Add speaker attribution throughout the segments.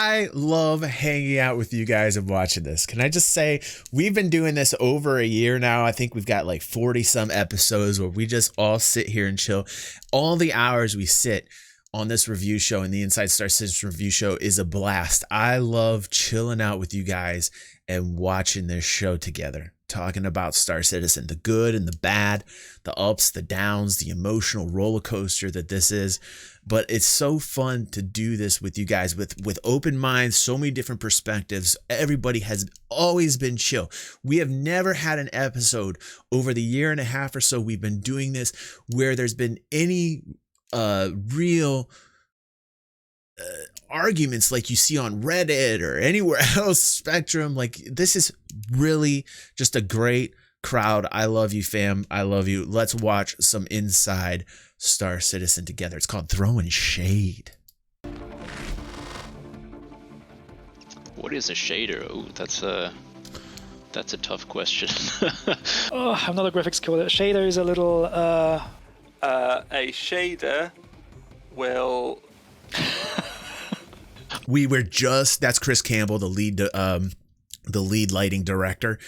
Speaker 1: I love hanging out with you guys and watching this. Can I just say, we've been doing this over a year now. I think we've got like 40 some episodes where we just all sit here and chill. All the hours we sit on this review show and the Inside Star Citizen review show is a blast. I love chilling out with you guys and watching this show together, talking about Star Citizen, the good and the bad, the ups, the downs, the emotional roller coaster that this is. But it's so fun to do this with you guys with open minds, so many different perspectives. Everybody has always been chill. We have never had an episode over the year and a half or so we've been doing this where there's been any real arguments like you see on Reddit or anywhere else, Spectrum. Like, this is really just a great crowd. I love you, fam. I love you. Let's watch some Inside Star Citizen together. It's called Throwing Shade.
Speaker 2: What is a shader? Oh, that's a tough question.
Speaker 3: Oh, another graphics code. A shader is a little
Speaker 4: a shader will.
Speaker 1: We were just, that's Chris Campbell, the lead lighting director.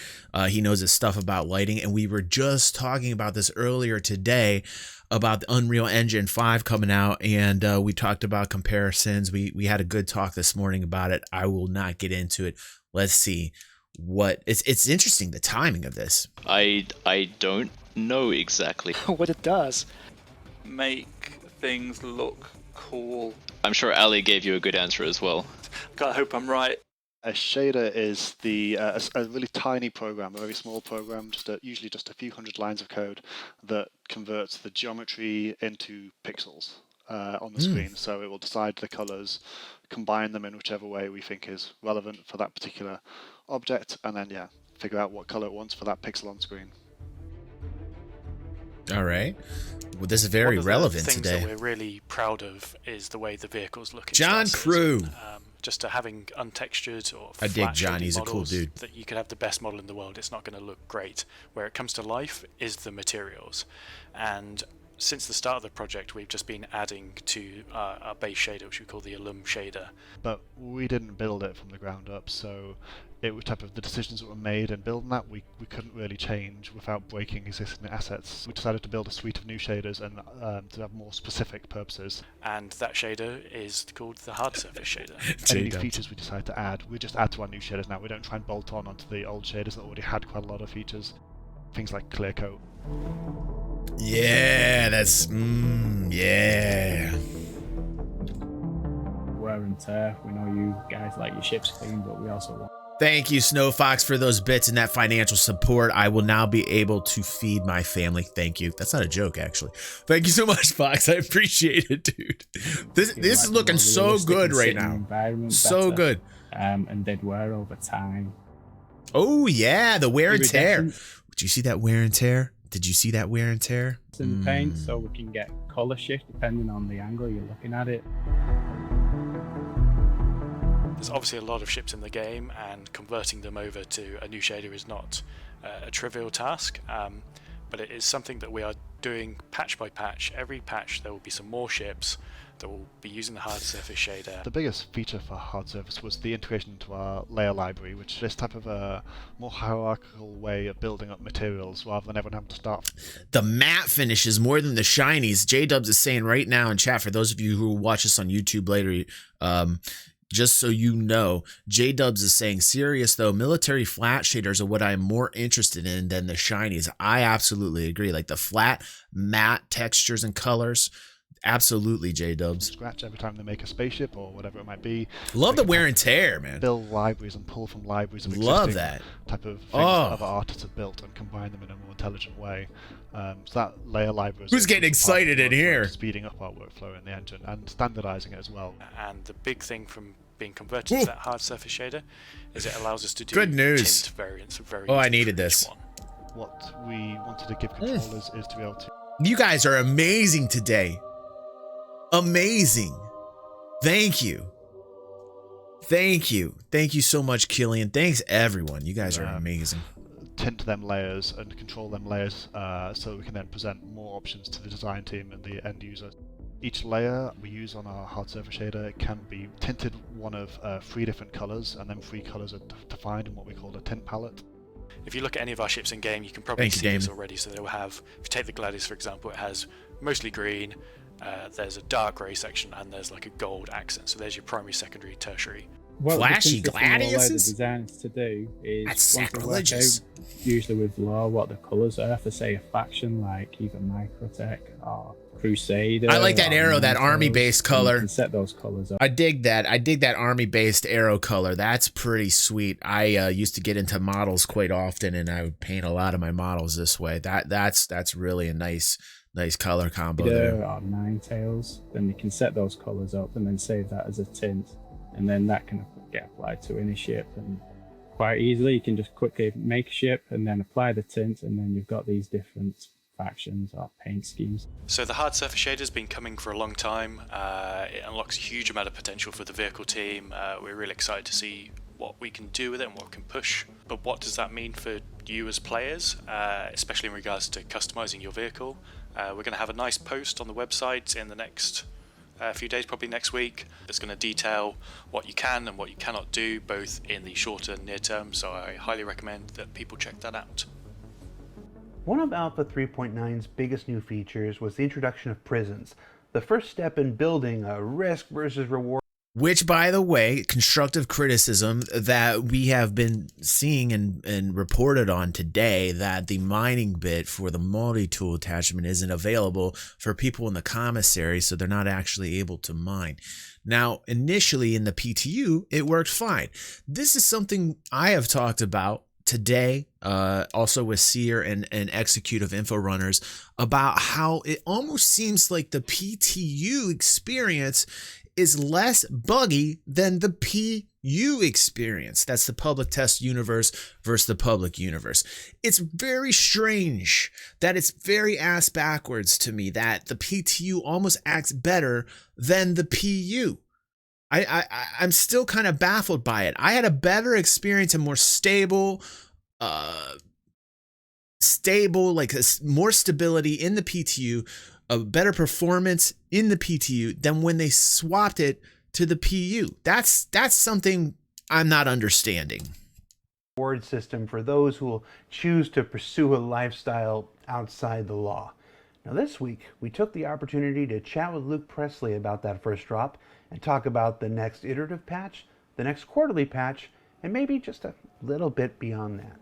Speaker 1: He knows his stuff about lighting, and we were just talking about this earlier today about the Unreal Engine 5 coming out, and we talked about comparisons. We had a good talk this morning about it. I will not get into it. Let's see what it's interesting, the timing of this.
Speaker 2: I don't know exactly
Speaker 3: what it does.
Speaker 4: Make things look cool.
Speaker 2: I'm sure Ali gave you a good answer as well.
Speaker 4: God, I hope I'm right.
Speaker 5: A shader is a really tiny program, a very small program, usually just a few hundred lines of code that converts the geometry into pixels on the screen. So it will decide the colors, combine them in whichever way we think is relevant for that particular object, and then figure out what color it wants for that pixel on screen.
Speaker 1: All right. Well, this is very relevant
Speaker 6: today.
Speaker 1: today.
Speaker 6: One of the things that we're really proud of is the way the vehicles look.
Speaker 1: John Crew.
Speaker 6: Just to having untextured or
Speaker 1: I dig John. He's
Speaker 6: a
Speaker 1: cool dude.
Speaker 6: That you could have the best model in the world. It's not going to look great. Where it comes to life is the materials. And since the start of the project, we've just been adding to our base shader, which we call the Alum shader.
Speaker 5: But we didn't build it from the ground up, so it was type of the decisions that were made in building that we couldn't really change without breaking existing assets. We decided to build a suite of new shaders and to have more specific purposes.
Speaker 6: And that shader is called the hard surface shader.
Speaker 5: Any new features we decide to add, we just add to our new shaders now. We don't try and bolt on onto the old shaders that already had quite a lot of features. Things like clear coat.
Speaker 1: Yeah, that's yeah.
Speaker 7: Wear and tear. We know you guys like your ships clean, but we also want.
Speaker 1: Thank you, Snow Fox, for those bits and that financial support. I will now be able to feed my family. Thank you. That's not a joke, actually. Thank you so much, Fox. I appreciate it, dude. This is looking so good right now. So good.
Speaker 7: And dead wear over time.
Speaker 1: Oh yeah, the wear and tear. Did you see that wear and tear? Did you see that wear and tear?
Speaker 7: It's in the paint, so we can get color shift depending on the angle you're looking at it.
Speaker 6: There's obviously a lot of ships in the game, and converting them over to a new shader is not a trivial task, but it is something that we are doing patch by patch. Every patch there will be some more ships that will be using the hard surface shader.
Speaker 5: The biggest feature for hard surface was the integration into our layer library, which is this type of a more hierarchical way of building up materials rather than everyone having to start.
Speaker 1: The matte finishes more than the shinies. J-Dubs is saying right now in chat, for those of you who watch us on YouTube later, just so you know, J-Dubs is saying, serious though, military flat shaders are what I'm more interested in than the shinies. I absolutely agree. Like the flat, matte textures and colors. Absolutely, J-Dubs.
Speaker 5: Scratch every time they make a spaceship or whatever it might be.
Speaker 1: Love the wear and tear, man.
Speaker 5: Build libraries and pull from libraries of
Speaker 1: Love
Speaker 5: existing
Speaker 1: that
Speaker 5: type of things that other artists have built and combine them in a more intelligent way. So that layer library.
Speaker 1: Who's getting excited in here?
Speaker 5: Speeding up our workflow in the engine and standardizing it as well.
Speaker 6: And the big thing from being converted to that hard surface shader is it allows us to do
Speaker 1: good news
Speaker 6: tint variants.
Speaker 1: I needed this.
Speaker 5: What we wanted to give controllers is to be able to.
Speaker 1: You guys are amazing today. Amazing. Thank you. Thank you. Thank you so much, Killian. Thanks, everyone. You guys are amazing.
Speaker 5: Tint them layers and control them layers so we can then present more options to the design team and the end user. Each layer we use on our hard surface shader can be tinted one of 3 different colors, and then 3 colors are defined in what we call a tint palette.
Speaker 6: If you look at any of our ships in game, you can probably see this already. So they'll have, if you take the Gladius for example, it has mostly green, there's a dark grey section, and there's like a gold accent. So there's your primary, secondary, tertiary.
Speaker 7: What
Speaker 1: Flashy
Speaker 7: the
Speaker 1: Gladiuses?
Speaker 7: designers to do is
Speaker 1: That's
Speaker 7: once they work
Speaker 1: sacrilegious.
Speaker 7: out, usually with lore, what the colours are for, say, a faction like either Microtech or Crusader.
Speaker 1: I like that
Speaker 7: or
Speaker 1: arrow, that
Speaker 7: Montos,
Speaker 1: army-based
Speaker 7: and you
Speaker 1: color.
Speaker 7: can set those colours up.
Speaker 1: I dig that. I dig that army-based arrow color. That's pretty sweet. I used to get into models quite often, and I would paint a lot of my models this way. That's really a nice color combo there.
Speaker 7: Or Ninetales, then you can set those colours up and then save that as a tint, and then that can get applied to any ship, and quite easily you can just quickly make a ship and then apply the tint, and then you've got these different factions or paint schemes.
Speaker 6: So the hard surface shader's been coming for a long time. It unlocks a huge amount of potential for the vehicle team. We're really excited to see what we can do with it and what we can push. But what does that mean for you as players, especially in regards to customizing your vehicle? We're going to have a nice post on the website in the next few days, probably next week, that's going to detail what you can and what you cannot do, both in the short and near term. So I highly recommend that people check that out.
Speaker 8: One of Alpha 3.9's biggest new features was the introduction of prisons, the first step in building a risk versus reward.
Speaker 1: Which, by the way, constructive criticism that we have been seeing and reported on today, that the mining bit for the multi-tool attachment isn't available for people in the commissary, so they're not actually able to mine. Now, initially in the PTU, it worked fine. This is something I have talked about today, also with Seer and Executive Info Runners, about how it almost seems like the PTU experience is less buggy than the PU experience. That's the public test universe versus the public universe. It's very strange that it's very ass backwards to me that the PTU almost acts better than the PU. I'm still kind of baffled by it. I had a better experience and more stable, like more stability in the PTU, a better performance in the PTU than when they swapped it to the PU. That's something I'm not understanding.
Speaker 8: Reward system for those who will choose to pursue a lifestyle outside the law. Now this week, we took the opportunity to chat with Luke Presley about that first drop and talk about the next iterative patch, the next quarterly patch, and maybe just a little bit beyond that.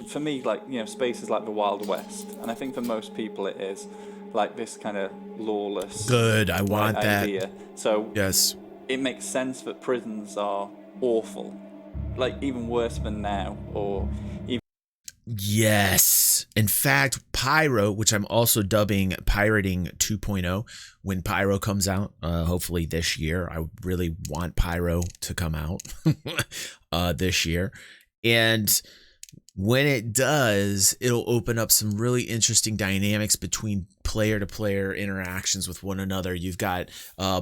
Speaker 4: For me, like, you know, space is like the Wild West, and I think for most people it is like this kind of lawless.
Speaker 1: Good, I want
Speaker 4: idea.
Speaker 1: that.
Speaker 4: So
Speaker 1: yes,
Speaker 4: it makes sense that prisons are awful, like even worse than now, or even.
Speaker 1: Yes. In fact, Pyro, which I'm also dubbing Pirating 2.0, when Pyro comes out, hopefully this year. I really want Pyro to come out this year. And when it does, it'll open up some really interesting dynamics between player-to-player interactions with one another. You've got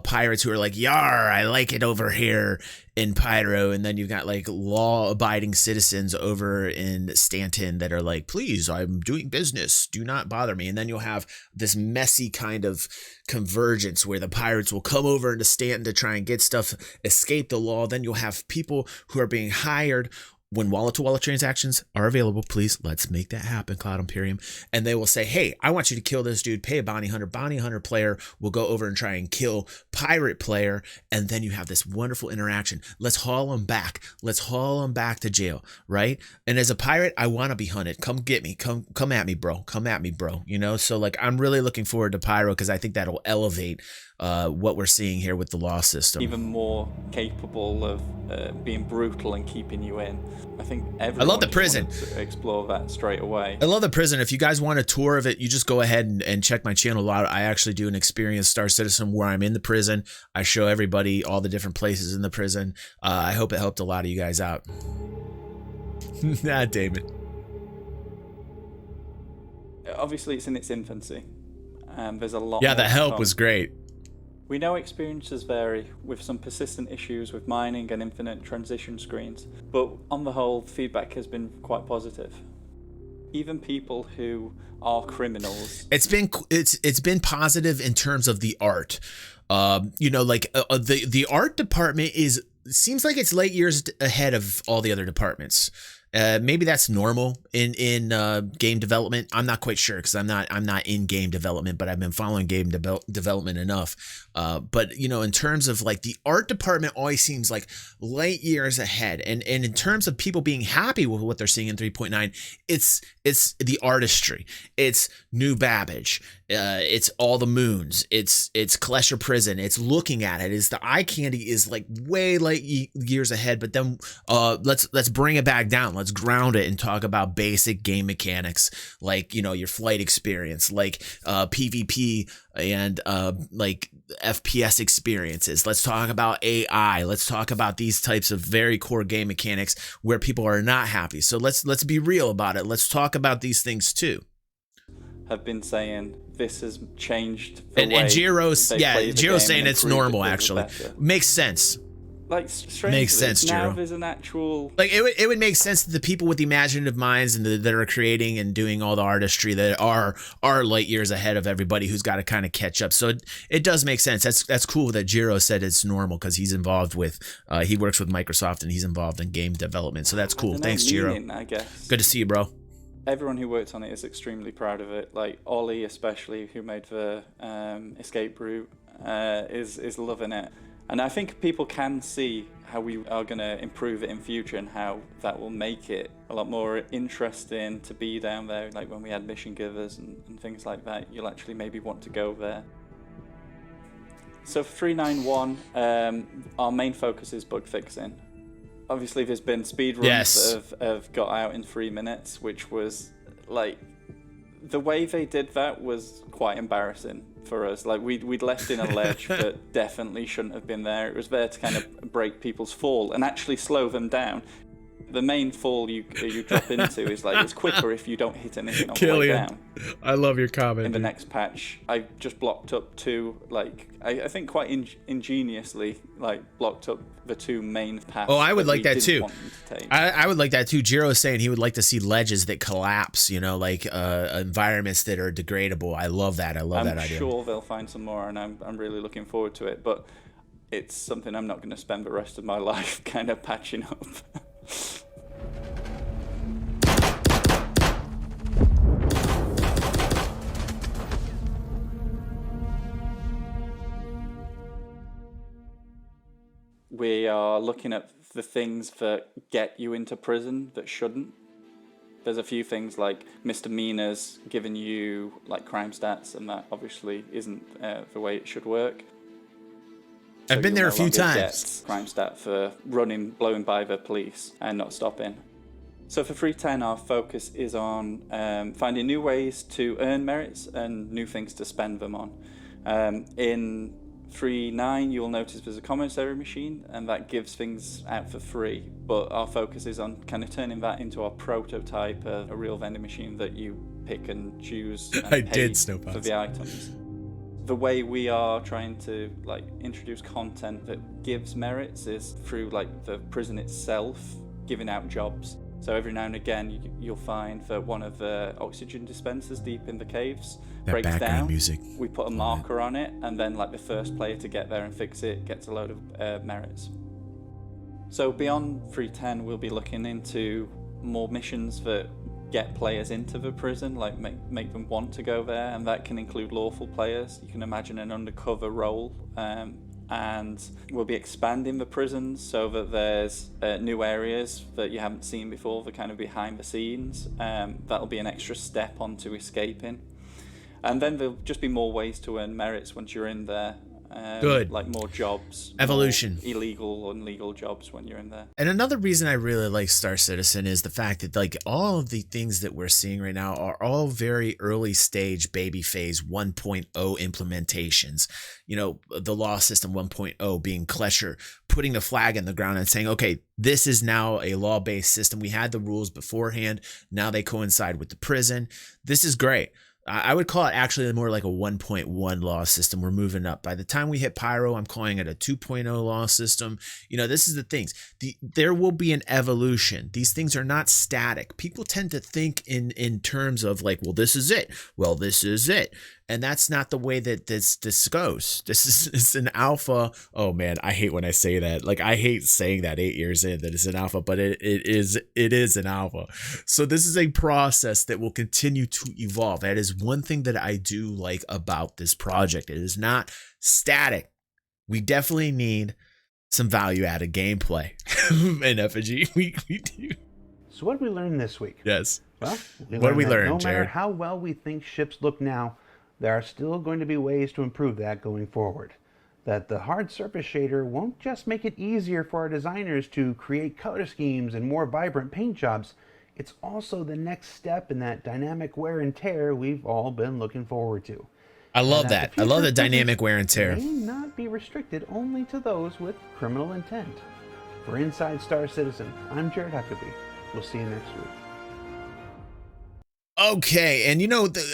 Speaker 1: pirates who are like, "Yar, I like it over here" in Pyro, and then you've got like law-abiding citizens over in Stanton that are like, "Please, I'm doing business. Do not bother me." And then you'll have this messy kind of convergence where the pirates will come over into Stanton to try and get stuff, escape the law. Then you'll have people who are being hired. When wallet-to-wallet transactions are available, please, let's make that happen, Cloud Imperium. And they will say, "Hey, I want you to kill this dude, pay a bounty hunter. Bounty hunter player will go over and try and kill pirate player." And then you have this wonderful interaction. Let's haul him back. Let's haul him back to jail, right? And as a pirate, I want to be hunted. Come get me. Come at me, bro. Come at me, bro. You know, so like I'm really looking forward to Pyro because I think that'll elevate what we're seeing here with the law system.
Speaker 4: Even more capable of being brutal and keeping you in. I think everyone.
Speaker 1: I love the prison.
Speaker 4: To explore that straight away.
Speaker 1: I love the prison. If you guys want a tour of it, you just go ahead and check my channel out. I actually do an experienced Star Citizen where I'm in the prison. I show everybody all the different places in the prison. I hope it helped a lot of you guys out. Nah, David.
Speaker 4: Obviously, it's in its infancy. There's a lot.
Speaker 1: Yeah,
Speaker 4: more
Speaker 1: the
Speaker 4: to
Speaker 1: help
Speaker 4: come.
Speaker 1: was great.
Speaker 4: We know experiences vary, with some persistent issues with mining and infinite transition screens, but on the whole, feedback has been quite positive. even people who are criminals.
Speaker 1: It's been positive in terms of the art. The art department seems like it's light years ahead of all the other departments. Maybe that's normal in game development. I'm not quite sure because I'm not in game development, but I've been following game development enough. But in terms of like the art department, always seems like light years ahead. And in terms of people being happy with what they're seeing in 3.9, it's the artistry. It's New Babbage. It's all the moons. It's Klesher Prison. It's looking at it. It's the eye candy is like way light years ahead. But then let's bring it back down. Let's ground it and talk about basic game mechanics, like your flight experience, like PvP and like FPS experiences. Let's talk about AI. Let's talk about these types of very core game mechanics where people are not happy. So let's be real about it. Let's talk about these things too.
Speaker 4: Have been saying this has changed.
Speaker 1: And Jiro's saying it's normal. Actually, makes sense.
Speaker 4: Like, strangely,
Speaker 1: makes sense,
Speaker 4: now
Speaker 1: Jiro.
Speaker 4: there's an actual...
Speaker 1: Like, it would make sense that the people with the imaginative minds and that are creating and doing all the artistry that are light years ahead of everybody who's got to kind of catch up. So it does make sense. That's cool that Jiro said it's normal because he's involved with, he works with Microsoft and he's involved in game development. So that's cool. Thanks, Jiro.
Speaker 4: I guess.
Speaker 1: Good to see you, bro.
Speaker 4: Everyone who worked on it is extremely proud of it. Like Ollie, especially, who made the escape route, is loving it. And I think people can see how we are going to improve it in future and how that will make it a lot more interesting to be down there. Like when we had mission givers and things like that, you'll actually maybe want to go there. So for 391, our main focus is bug fixing. Obviously, there's been speedruns that have got out in 3 minutes, which was like, the way they did that was quite embarrassing for us. Like we'd left in a ledge that definitely shouldn't have been there. It was there to kind of break people's fall and actually slow them down. The main fall you drop into is like, it's quicker if you don't hit anything on the way down.
Speaker 1: I love your comment.
Speaker 4: In the next patch, I just blocked up two, like I think quite ingeniously, like blocked up the two main paths.
Speaker 1: Oh, I would like that too.
Speaker 4: I
Speaker 1: would like that too. Jiro is saying he would like to see ledges that collapse, like environments that are degradable. I love that. I love that idea.
Speaker 4: I'm sure they'll find some more, and I'm really looking forward to it. But it's something I'm not going to spend the rest of my life kind of patching up. We are looking at the things that get you into prison that shouldn't. There's a few things like misdemeanors giving you like crime stats, and that obviously isn't the way it should work. So
Speaker 1: I've been there a few times.
Speaker 4: Crime stat for blowing by the police and not stopping. So for 310, our focus is on finding new ways to earn merits and new things to spend them on. In 3.9, you'll notice there's a commissary machine, and that gives things out for free. But our focus is on kind of turning that into our prototype, a real vending machine that you pick and choose and pay for the items. The way we are trying to like introduce content that gives merits is through like the prison itself giving out jobs. So every now and again you'll find that one of the oxygen dispensers deep in the caves breaks down.
Speaker 1: Music.
Speaker 4: We put a marker on it, and then like the first player to get there and fix it gets a load of merits. So beyond 310, we'll be looking into more missions that get players into the prison, like make them want to go there, and that can include lawful players. You can imagine an undercover role, and we'll be expanding the prisons so that there's new areas that you haven't seen before, the kind of behind the scenes. That'll be an extra step onto escaping. And then there'll just be more ways to earn merits once you're in there.
Speaker 1: Good.
Speaker 4: Like more jobs.
Speaker 1: Evolution.
Speaker 4: More illegal or legal jobs when you're in there.
Speaker 1: And another reason I really like Star Citizen is the fact that like all of the things that we're seeing right now are all very early stage baby phase 1.0 implementations. The law system 1.0 being Klesher putting the flag in the ground and saying, okay, this is now a law-based system. We had the rules beforehand. Now they coincide with the prison. This is great. I would call it actually more like a 1.1 law system. We're moving up. By the time we hit Pyro, I'm calling it a 2.0 law system. This is the things. There will be an evolution. These things are not static. People tend to think in terms of like, well, this is it. Well, this is it. And that's not the way that this goes. It's an alpha. Oh man, I hate when I say that. Like, I hate saying that 8 years in that it's an alpha, but it is an alpha. So this is a process that will continue to evolve. That is one thing that I do like about this project. It is not static. We definitely need some value added gameplay in Effigy. We do.
Speaker 8: So what did we learn this week?
Speaker 1: Yes.
Speaker 8: Well,
Speaker 1: what did we learn,
Speaker 8: no matter
Speaker 1: Jared?
Speaker 8: how well we think ships look now, there are still going to be ways to improve that going forward. That the hard surface shader won't just make it easier for our designers to create color schemes and more vibrant paint jobs, it's also the next step in that dynamic wear and tear we've all been looking forward to.
Speaker 1: I love that. I love the dynamic wear and tear.
Speaker 8: May not be restricted only to those with criminal intent. For Inside Star Citizen, I'm Jared Huckabee. We'll see you next week.
Speaker 1: Okay, and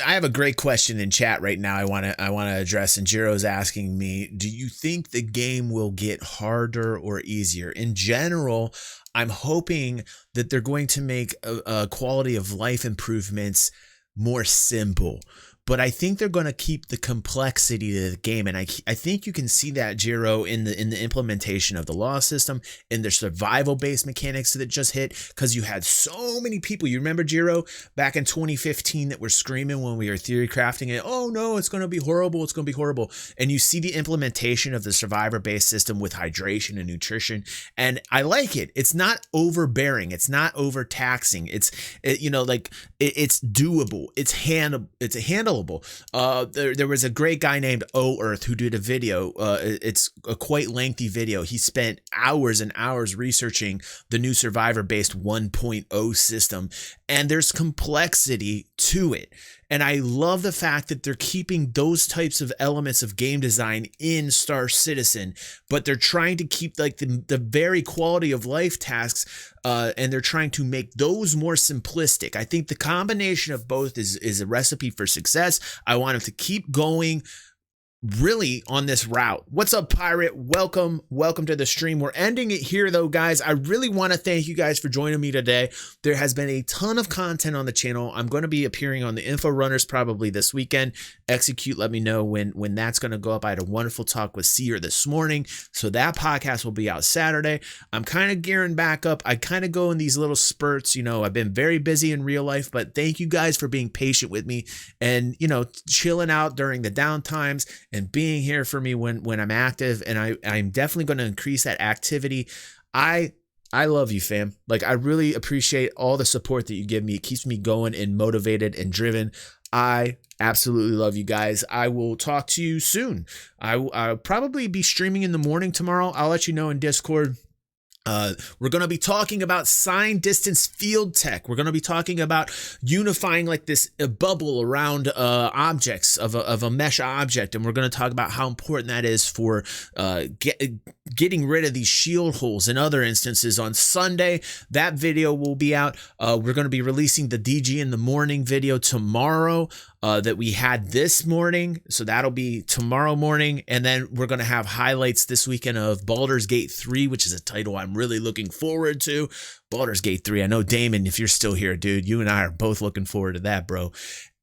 Speaker 1: I have a great question in chat right now. I want to address, and Jiro's asking me, do you think the game will get harder or easier? In general, I'm hoping that they're going to make a quality of life improvements more simple. But I think they're going to keep the complexity of the game. And I think you can see that, Jiro, in the implementation of the law system, in the survival-based mechanics that just hit, because you had so many people. You remember, Jiro, back in 2015 that were screaming when we were theory crafting it, oh no, it's going to be horrible, it's going to be horrible. And you see the implementation of the survivor-based system with hydration and nutrition. And I like it. It's not overbearing. It's not overtaxing. It's doable. It's handleable. There was a great guy named O Earth who did a video. It's a quite lengthy video. He spent hours and hours researching the new survivor-based 1.0 system, and there's complexity to it. And I love the fact that they're keeping those types of elements of game design in Star Citizen, but they're trying to keep like the very quality of life tasks, and they're trying to make those more simplistic. I think the combination of both is a recipe for success. I want them to keep going really on this route. What's up, Pirate? Welcome to the stream. We're ending it here though, guys. I really want to thank you guys for joining me today. There has been a ton of content on the channel. I'm going to be appearing on the Info Runners probably this weekend. Execute, let me know when that's going to go up. I had a wonderful talk with Seer this morning, so that podcast will be out Saturday. I'm kind of gearing back up. I kind of go in these little spurts. I've been very busy in real life, but thank you guys for being patient with me and chilling out during the down times and being here for me when I'm active. And I'm definitely going to increase that activity. I love you, fam. Like, I really appreciate all the support that you give me. It keeps me going and motivated and driven. I absolutely love you guys. I will talk to you soon. I'll probably be streaming in the morning tomorrow. I'll let you know in Discord. We're going to be talking about sign distance field tech. We're going to be talking about unifying like this bubble around objects of a mesh object. And we're going to talk about how important that is for getting rid of these shield holes in other instances on Sunday. That video will be out. We're going to be releasing the DG in the morning video tomorrow. That we had this morning. So that'll be tomorrow morning. And then we're going to have highlights this weekend of Baldur's Gate 3, which is a title I'm really looking forward to. Baldur's Gate 3. I know, Damon, if you're still here, dude, you and I are both looking forward to that, bro.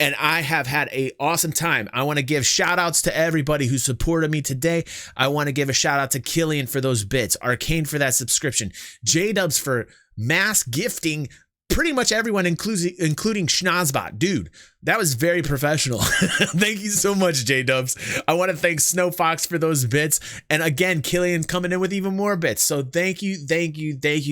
Speaker 1: And I have had an awesome time. I want to give shout outs to everybody who supported me today. I want to give a shout out to Killian for those bits, Arcane for that subscription, J-Dubs for mass gifting pretty much everyone, including Schnozbot. Dude, that was very professional. Thank you so much, J-Dubs. I want to thank Snow Fox for those bits. And again, Killian coming in with even more bits. So thank you,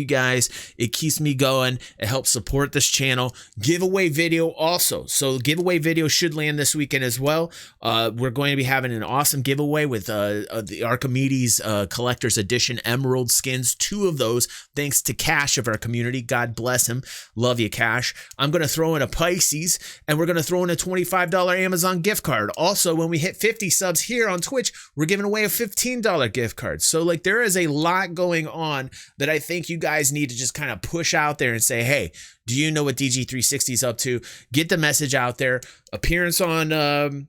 Speaker 1: guys. It keeps me going. It helps support this channel. Giveaway video also. So giveaway video should land this weekend as well. We're going to be having an awesome giveaway with the Archimedes Collector's Edition Emerald skins. 2 of those, thanks to Cash of our community. God bless him. Love you, Cash. I'm going to throw in a Pisces, and we're going to to throw in a $25 Amazon gift card. Also, when we hit 50 subs here on Twitch, we're giving away a $15 gift card. So like there is a lot going on that I think you guys need to just kind of push out there and say, hey, do you know what DG360 is up to? Get the message out there. Appearance on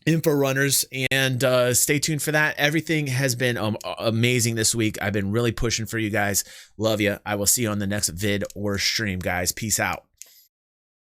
Speaker 1: Info Runners, and stay tuned for that. Everything has been amazing this week. I've been really pushing for you guys. Love you. I will see you on the next vid or stream, guys. Peace out.